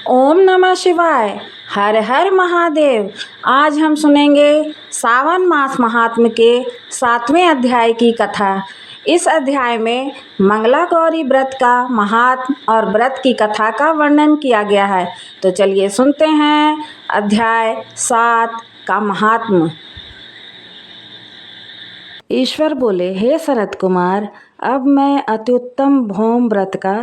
ओम नमः शिवाय। हर हर महादेव। आज हम सुनेंगे सावन मास महात्म्य के 7वें अध्याय की कथा। इस अध्याय में मंगला गौरी व्रत का महात्म्य और व्रत की कथा का वर्णन किया गया है। तो चलिए सुनते हैं अध्याय 7 का महात्म्य। ईश्वर बोले, हे सनत कुमार, अब मैं अत्युत्तम भौम व्रत का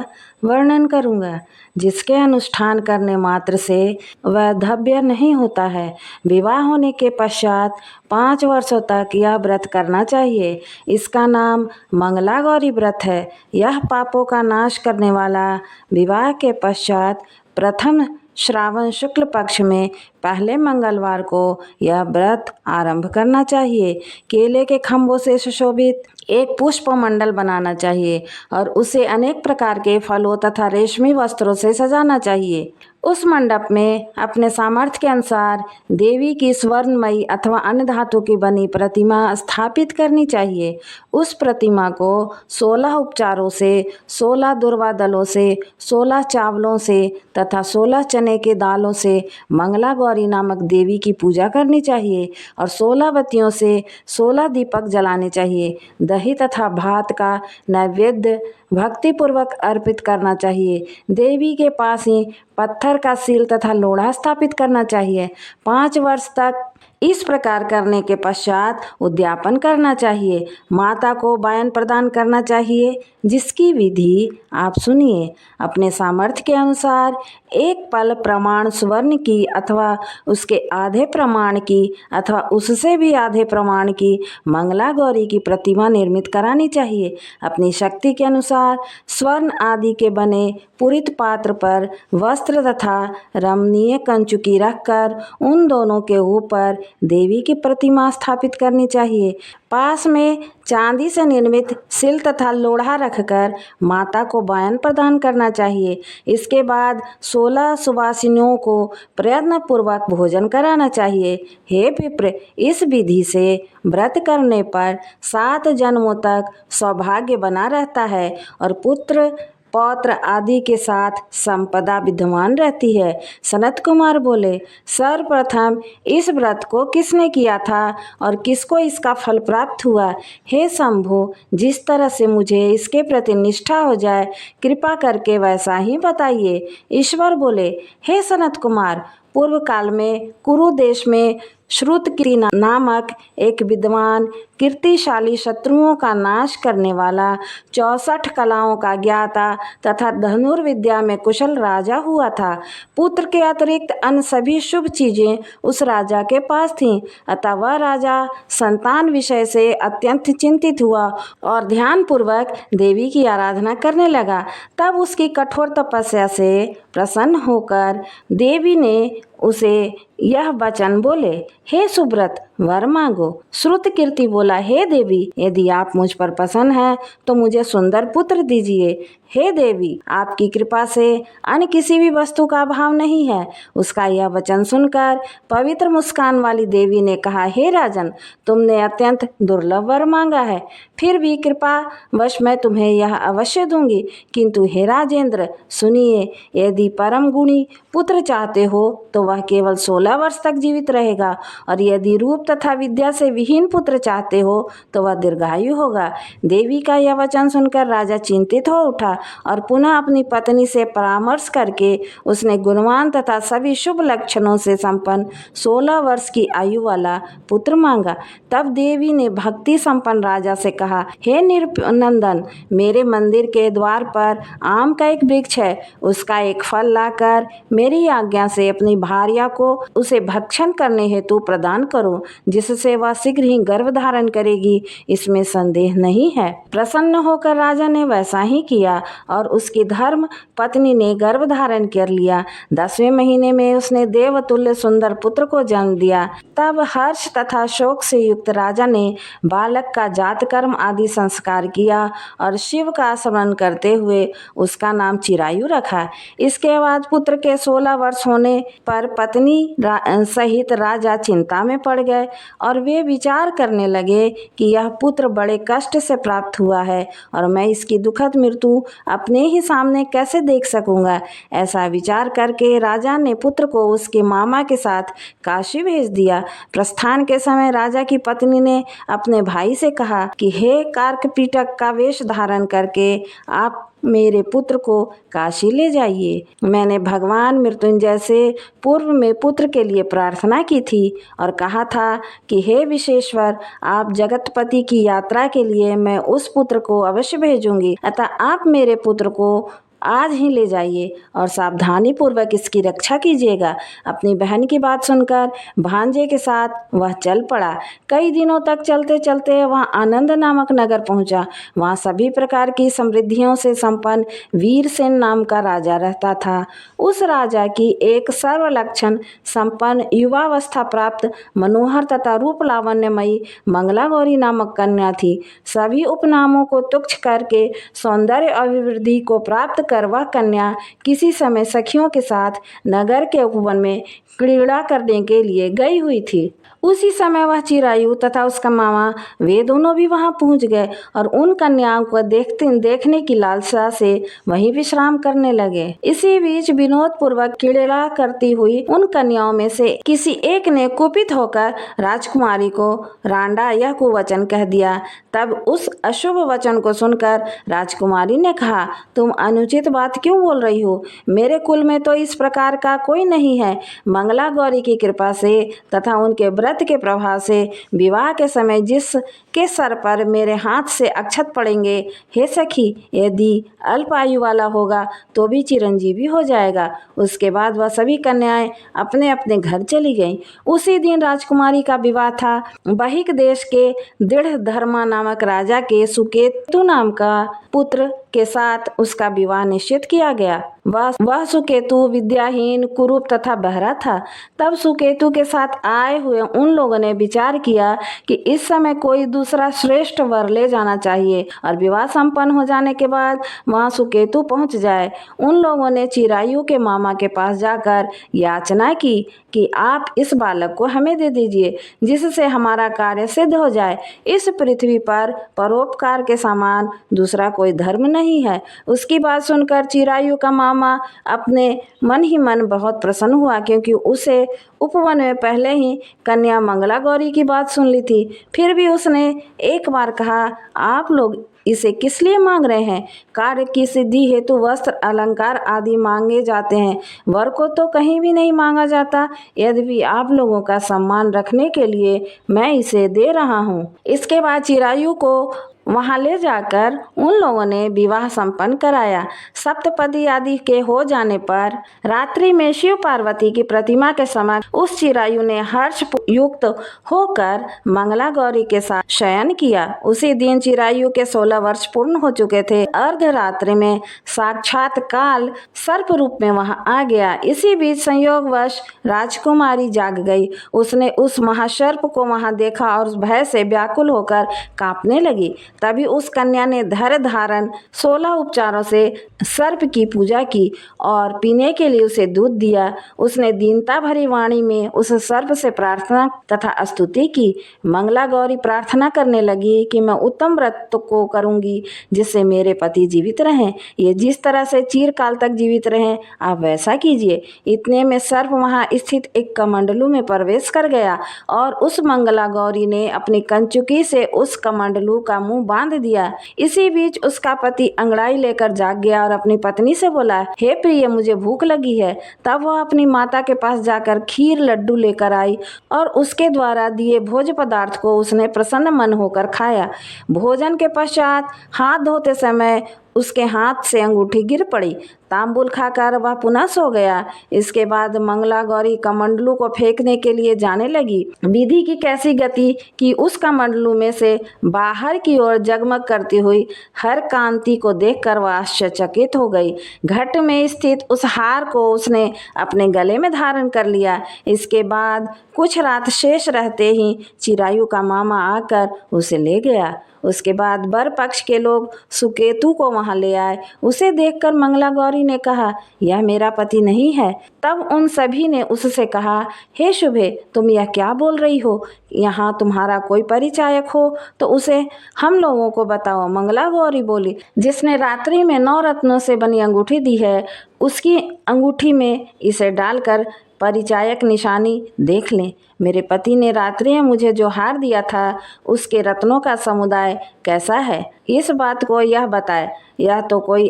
वर्णन करूंगा, जिसके अनुष्ठान करने मात्र से वैधव्य नहीं होता है। विवाह होने के पश्चात 5 वर्षों तक यह व्रत करना चाहिए। इसका नाम मंगला गौरी व्रत है। यह पापों का नाश करने वाला विवाह के पश्चात प्रथम श्रावण शुक्ल पक्ष में पहले मंगलवार को यह व्रत आरंभ करना चाहिए। केले के खम्भों से सुशोभित एक पुष्प मंडल बनाना चाहिए और उसे अनेक प्रकार के फलों तथा रेशमी वस्त्रों से सजाना चाहिए। उस मंडप में अपने सामर्थ्य के अनुसार देवी की स्वर्णमयी अथवा अन्य धातु की बनी प्रतिमा स्थापित करनी चाहिए। उस प्रतिमा को 16 उपचारों से, 16 दुर्वा दलों से, 16 चावलों से तथा 16 चने के दालों से मंगला गौरी नामक देवी की पूजा करनी चाहिए और 16 बत्तियों से 16 दीपक जलाने चाहिए। दही तथा भात का नैवेद्य भक्तिपूर्वक अर्पित करना चाहिए। देवी के पास ही पत्थर का सील तथा लोढ़ा स्थापित करना चाहिए। 5 वर्ष तक इस प्रकार करने के पश्चात उद्यापन करना चाहिए। माता को वायन प्रदान करना चाहिए, जिसकी विधि आप सुनिए। अपने सामर्थ्य के अनुसार एक पल प्रमाण स्वर्ण की अथवा उसके आधे प्रमाण की अथवा उससे भी आधे प्रमाण की मंगला गौरी की प्रतिमा निर्मित करानी चाहिए। अपनी शक्ति के अनुसार स्वर्ण आदि के बने पूरित पात्र पर वस्त्र तथा रमणीय कंचुकी रखकर उन दोनों के ऊपर देवी की प्रतिमा स्थापित करनी चाहिए। पास में चांदी से निर्मित सिल तथा लोढ़ा रखकर माता को वायन प्रदान करना चाहिए। इसके बाद 16 सुवासिनियों को प्रयत्न पूर्वक भोजन कराना चाहिए। हे विप्र, इस विधि से व्रत करने पर 7 जन्मों तक सौभाग्य बना रहता है और पुत्र पौत्र आदि के साथ संपदा विद्यमान रहती है। सनत कुमार बोले, सर्वप्रथम इस व्रत को किसने किया था और किसको इसका फल प्राप्त हुआ? हे शंभु, जिस तरह से मुझे इसके प्रति निष्ठा हो जाए, कृपा करके वैसा ही बताइए। ईश्वर बोले, हे सनत कुमार, पूर्व काल में कुरु देश में श्रुतकीर्ति नामक एक विद्वान कीर्तिशाली शत्रुओं का नाश करने वाला 64 कलाओं का ज्ञाता तथा धनुर्विद्या में कुशल राजा हुआ था। पुत्र के अतिरिक्त अन्य सभी शुभ चीजें उस राजा के पास थीं, अतः वह राजा संतान विषय से अत्यंत चिंतित हुआ और ध्यानपूर्वक देवी की आराधना करने लगा। तब उसकी कठोर तपस्या से प्रसन्न होकर देवी ने उसे यह वचन बोले, हे सुब्रत, वर मांगो। श्रुतकीर्ति बोला, हे देवी, यदि आप मुझ पर प्रसन्न हैं तो मुझे सुंदर पुत्र दीजिए। हे देवी, आपकी कृपा से अन्य किसी भी वस्तु का अभाव नहीं है। उसका यह वचन सुनकर पवित्र मुस्कान वाली देवी ने कहा, हे राजन, तुमने अत्यंत दुर्लभ वर मांगा है, फिर भी कृपा वश मैं तुम्हें यह अवश्य दूंगी। किंतु हे राजेंद्र, सुनिए, यदि परम गुणी पुत्र चाहते हो तो वह केवल 16 वर्ष तक जीवित रहेगा, और यदि रूप तथा विद्या से विहीन पुत्र चाहते हो तो वह दीर्घायु होगा। देवी का यह वचन सुनकर राजा चिंतित हो उठा और पुनः अपनी पत्नी से परामर्श करके उसने गुणवान तथा सभी शुभ लक्षणों से संपन्न 16 वर्ष की आयु वाला पुत्र मांगा। तब देवी ने भक्ति संपन्न राजा से कहा, हे नंदन, मेरे मंदिर के द्वार पर आम का एक वृक्ष है, उसका एक फल लाकर मेरी आज्ञा से अपनी भार्या को उसे भक्षण करने हेतु प्रदान करो, जिससे वह शीघ्र ही गर्भ धारण करेगी, इसमें संदेह नहीं है। प्रसन्न होकर राजा ने वैसा ही किया और उसकी धर्म पत्नी ने गर्भ धारण कर लिया। 10वें महीने में उसने देवतुल्य सुंदर पुत्र को जन्म दिया। तब हर्ष तथा शोक से युक्त राजा ने बालक का जात कर्म आदि संस्कार किया और शिव का स्मरण करते हुए उसका नाम चिरायु रखा। इसके बाद पुत्र के 16 वर्ष होने पर पत्नी सहित राजा चिंता में पड़ गए और वे विचार करने लगे कि यह पुत्र बड़े कष्ट से प्राप्त हुआ है और मैं इसकी दुखद मृत्यु अपने ही सामने कैसे देख सकूंगा। ऐसा विचार करके राजा ने पुत्र को उसके मामा के साथ काशी भेज दिया। प्रस्थान के समय राजा की पत्नी ने अपने भाई से कहा कि हे कार्कपीटक का वेश धारण करके आप मेरे पुत्र को काशी ले जाइए। मैंने भगवान मृत्युंजय से पूर्व में पुत्र के लिए प्रार्थना की थी और कहा था कि हे विश्वेश्वर, आप जगतपति की यात्रा के लिए मैं उस पुत्र को अवश्य भेजूंगी, अतः आप मेरे पुत्र को आज ही ले जाइए और सावधानी पूर्वक इसकी रक्षा कीजिएगा। अपनी बहन की बात सुनकर भांजे के साथ वह चल पड़ा। कई दिनों तक चलते चलते वह आनंद नामक नगर पहुंचा। वहाँ सभी प्रकार की समृद्धियों से संपन्न वीरसेन नाम का राजा रहता था। उस राजा की एक सर्वलक्षण संपन्न युवावस्था प्राप्त मनोहर तथा रूप लावण्यमयी मंगला गौरी नामक कन्या थी। सभी उपनामों को तुच्छ करके सौंदर्य अभिवृद्धि को प्राप्त कर वह कन्या किसी समय सखियों के साथ नगर के उपवन में क्रीड़ा करने के लिए गई हुई थी। उसी समय वह चिरायु तथा उसका मामा वे दोनों भी वहां पहुंच गए और उन कन्याओं को देखने की लालसा से वहीं विश्राम करने लगे। इसी बीच विनोद पूर्वक क्रीड़ा करती हुई उन कन्याओं में से किसी एक ने कुपित होकर राजकुमारी को रांडा यह कुवचन कह दिया। तब उस अशुभ वचन को सुनकर राजकुमारी ने कहा, तुम अनुचित बात क्यों बोल रही हो? मेरे कुल में तो इस प्रकार का कोई नहीं है। मंगला गौरी की कृपा से तथा उनके व्रत के प्रभाव से विवाह के समय जिसके सर पर मेरे हाथ से अक्षत पड़ेंगे, हे सखी, यदि अल्प आयु वाला होगा तो भी चिरंजीवी हो जाएगा। उसके बाद वह सभी कन्याएं अपने अपने घर चली गईं। उसी दिन राजकुमारी का विवाह था। बहिक देश के दृढ़ धर्मा नामक राजा के सुकेतु नाम का पुत्र के साथ उसका विवाह निश्चित किया गया। वह सुकेतु विद्याहीन, कुरूप तथा बहरा था। तब सुकेतु के साथ आए हुए उन लोगों ने विचार किया कि इस समय कोई दूसरा श्रेष्ठ वर ले जाना चाहिए और विवाह संपन्न हो जाने के बाद वहां सुकेतु पहुंच जाए। उन लोगों ने चिरायु के मामा के पास जाकर याचना की कि आप इस बालक को हमें दे दीजिए, जिससे हमारा कार्य सिद्ध हो जाए। इस पृथ्वी पर परोपकार के समान दूसरा कोई धर्म नहीं है। उसकी बात सुनकर चिरायु का मामा अपने मन ही मन बहुत प्रसन्न हुआ, क्योंकि उसे उपवन में पहले ही कन्या मंगला गौरी की बात सुन ली थी। फिर भी उसने एक बार कहा, आप लोग इसे किस लिए मांग रहे हैं? कार्य की सिद्धि हेतु वस्त्र, अलंकार आदि मांगे जाते हैं, वर को तो कहीं भी नहीं मांगा जाता। यद्यपि आप लोगों का सम्मान रखने के लिए मैं इसे दे रहा हूँ। इसके बाद चिरायु को वहां ले जाकर उन लोगों ने विवाह संपन्न कराया। सप्तपदी आदि के हो जाने पर रात्रि में शिव पार्वती की प्रतिमा के समक्ष उस चिरायु ने हर्ष युक्त होकर मंगला गौरी के साथ शयन किया। उसी दिन चिरायु के 16 वर्ष पूर्ण हो चुके थे। अर्धरात्रि में साक्षात काल सर्प रूप में वहां आ गया। इसी बीच संयोगवश राजकुमारी जाग गई। उसने उस महासर्प को वहां देखा और भय से व्याकुल होकर कांपने लगी। तभी उस कन्या ने धैर्य धारण 16 उपचारों से सर्प की पूजा की और पीने के लिए उसे दूध दिया। उसने दीनता भरी वाणी में उस सर्प से प्रार्थना तथा स्तुति की। मंगला गौरी प्रार्थना करने लगी कि मैं उत्तम व्रत को करूंगी जिससे मेरे पति जीवित रहें। ये जिस तरह से चिरकाल तक जीवित रहें, आप वैसा कीजिए। इतने में सर्प वहां स्थित एक कमंडलू में प्रवेश कर गया और उस मंगला गौरी ने अपनी कंचुकी से उस कमंडलू का मुंह बांध दिया। इसी बीच उसका पति अंगड़ाई लेकर जाग गया और अपनी पत्नी से बोला, हे प्रिय, मुझे भूख लगी है। तब वह अपनी माता के पास जाकर खीर लड्डू लेकर आई और उसके द्वारा दिए भोज पदार्थ को उसने प्रसन्न मन होकर खाया। भोजन के पश्चात हाथ धोते समय उसके हाथ से अंगूठी गिर पड़ी। तांबुल खाकर वह पुनः सो गया। इसके बाद मंगला गौरी कमंडलू को फेंकने के लिए जाने लगी। विधि की कैसी गति कि उस कमंडलू में से बाहर की ओर जगमग करती हुई हर कांति को देखकर वह आश्चर्यचकित हो गई। घट में स्थित उस हार को उसने अपने गले में धारण कर लिया। इसके बाद कुछ रात शेष रहते ही चिरायु का मामा आकर उसे ले गया। उसके बाद वर पक्ष के लोग सुकेतु को वहां ले आए। उसे देखकर मंगला गौरी ने कहा, यह मेरा पति नहीं है। तब उन सभी ने उससे कहा, हे शुभे, तुम यह क्या बोल रही हो? यहाँ तुम्हारा कोई परिचायक हो तो उसे हम लोगों को बताओ। मंगला गौरी बोली, जिसने रात्रि में 9 रत्नों से बनी अंगूठी दी है, उसकी अंगूठी में इसे डालकर परिचायक निशानी देख लें। मेरे पति ने रात्रि में मुझे जो हार दिया था, उसके रत्नों का समुदाय कैसा है, इस बात को यह बताए। यह तो कोई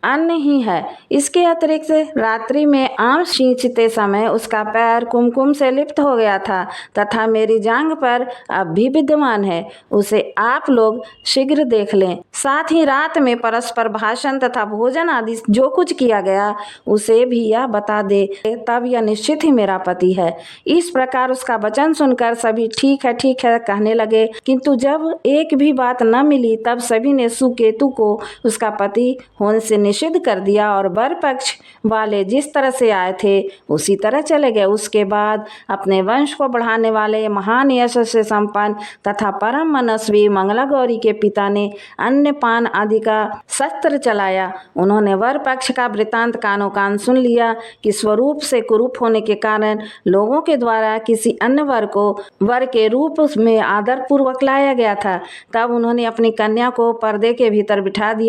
अन्न ही है। इसके अतिरिक्त रात्रि में आम सींचते समय उसका पैर कुमकुम से लिप्त हो गया था तथा मेरी जांघ पर अब भी विद्यमान है। उसे आप लोग शीघ्र देख लें। साथ ही रात में परस्पर भाषण तथा भोजन आदि जो कुछ किया गया, उसे भी यह बता दे, तब यह निश्चित ही मेरा पति है। इस प्रकार उसका वचन सुनकर सभी ठीक है कहने लगे, किंतु जब एक भी बात न मिली तब सभी ने सुकेतु को उसका पति होने से निषिद्ध कर दिया और वर पक्ष वाले जिस तरह से आए थे उसी तरह चले गए। उसके बाद अपने वंश को बढ़ाने वाले महान यश से संपन्न तथा परम मनस्वी मंगला गौरी के पिता ने अन्न पान आदि का शस्त्र चलाया। उन्होंने वर पक्ष का वृतांत कानो कान सुन लिया कि स्वरूप से कुरूप होने के कारण लोगों के द्वारा किसी अन्य वर के रूप में आदर पूर्वक लाया गया था। तब उन्होंने अपनी कन्या को पर्दे के भीतर बिठा दिया।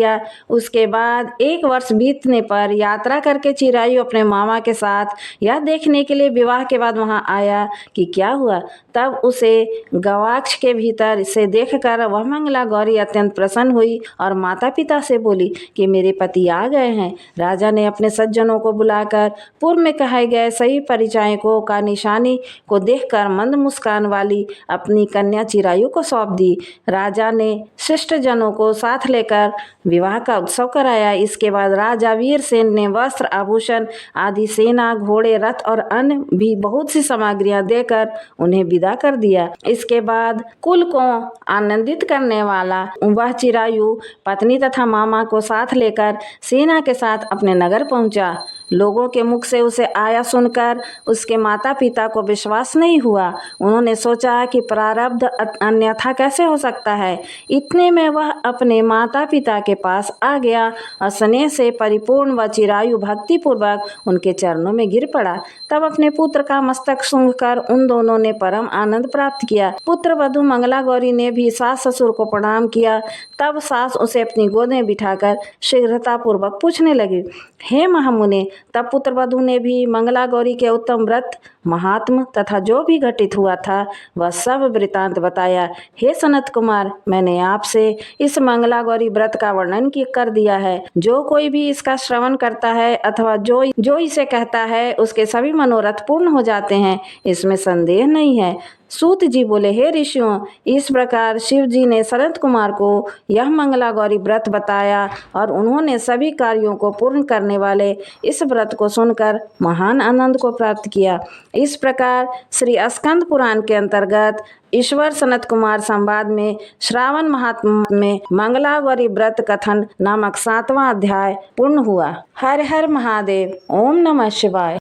उसके बाद 1 वर्ष बीतने पर यात्रा करके चिरायु अपने मामा के साथ यह देखने के लिए विवाह के बाद वहां आया कि क्या हुआ। तब उसे गवाक्ष के भीतर से देखकर वह मंगला गौरी अत्यंत प्रसन्न हुई और माता पिता से बोली कि मेरे पति आ गए हैं। राजा ने अपने सज्जनों को बुलाकर पूर्व में कहे गए सही परिचायकों का निशानी को देखकर मंद मुस्कान वाली अपनी कन्या चिरायु को सौंप दी। राजा ने शिष्ट जनों को साथ लेकर विवाह का उत्सव कराया। इसके बाद राजा वीरसेन ने वस्त्र आभूषण आदि सेना घोड़े रथ और अन्य भी बहुत सी सामग्रियां देकर उन्हें विदा कर दिया। इसके बाद कुल को आनंदित करने वाला वह चिरायु पत्नी तथा मामा को साथ लेकर सेना के साथ अपने नगर पहुंचा। लोगों के मुख से उसे आया सुनकर उसके माता पिता को विश्वास नहीं हुआ। उन्होंने सोचा कि प्रारब्ध अन्यथा कैसे हो सकता है। इतने में वह अपने माता पिता के पास आ गया और स्नेह से परिपूर्ण व चिरायु भक्ति पूर्वक उनके चरणों में गिर पड़ा। तब अपने पुत्र का मस्तक सूंघकर उन दोनों ने परम आनंद प्राप्त किया। पुत्र वधू मंगला गौरी ने भी सास ससुर को प्रणाम किया। तब सास उसे अपनी गोद में बिठाकर शीघ्रता पूर्वक पूछने लगी, हे महामुने। तब पुत्र वधू ने भी मंगला गौरी के उत्तम व्रत महात्म तथा जो भी घटित हुआ था वह सब वृतांत बताया। हे सनत कुमार, मैंने आपसे इस मंगला गौरी व्रत का वर्णन कर दिया है। जो कोई भी इसका श्रवण करता है अथवा जो इसे कहता है उसके सभी मनोरथ पूर्ण हो जाते हैं, इसमें संदेह नहीं है। सूत जी बोले, हे ऋषियों, इस प्रकार शिव जी ने सनत कुमार को यह मंगला गौरी व्रत बताया और उन्होंने सभी कार्यों को पूर्ण करने वाले इस व्रत को सुनकर महान आनंद को प्राप्त किया। इस प्रकार श्री स्कंद पुराण के अंतर्गत ईश्वर सनत कुमार संवाद में श्रावण महात्मा में मंगला गौरी व्रत कथन नामक 7वां अध्याय पूर्ण हुआ। हर हर महादेव। ओम नमः शिवाय।